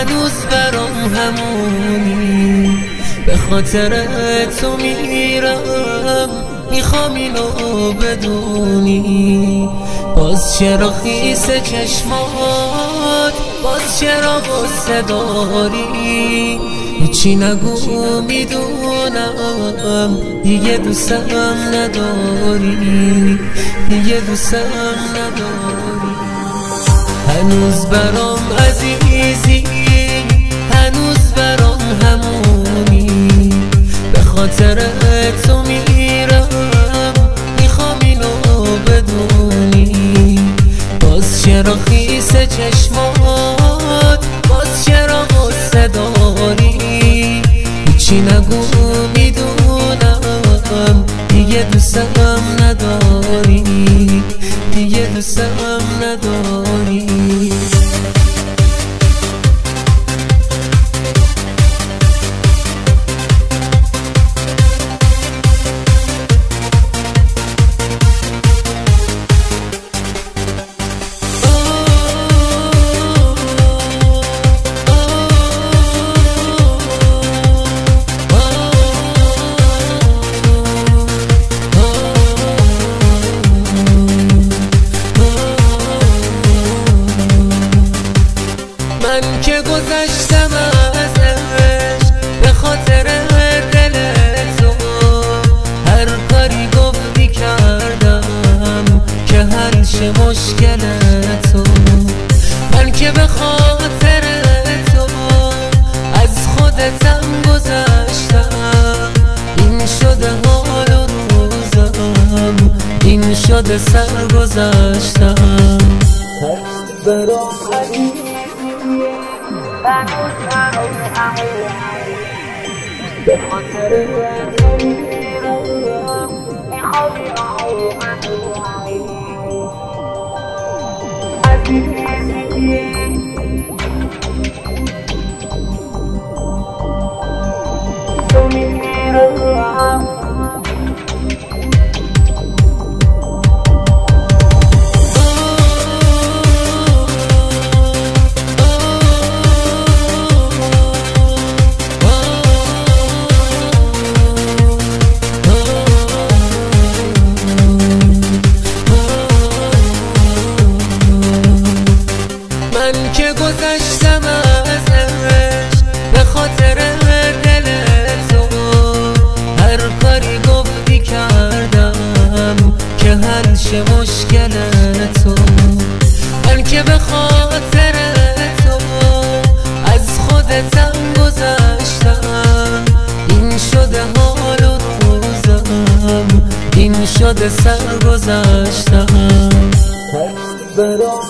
هنوز برام همونی، به خاطر تو میرم، میخوام اینو بدونی. باز چرا خیس چشمات، باز چرا غصه داری؟ هیچی نگو میدونم دیگه دوستم نداری، دیگه دوستم نداری. هنوز برام عزیزی، هنوز برام همونی، به خاطر تو میرم، میخوام اینو بدونی. باز چرا خیس چشمات، باز چرا غصه داری؟ هیچی نگو میدونم دیگه دوستم نداری، دیگه دوستم نداری. من که گذشتم ازش به خاطر دل تو، هر کاری گفتی کردم که حل شه مشکل تو. من که به خاطر تو از خودتم گذشتم، این شده حال و روزم، این شده سر گذشتم. برام به خاطر تو میرم، میخوام تو میرم. من که گذشتم ازش به خاطر دل تو، هر کاری گفتی کردم که حل شه مشکل تو. من که به خاطر تو از خودتم گذشتم، این شده حال و روزم، این شده سر گذشتم. برام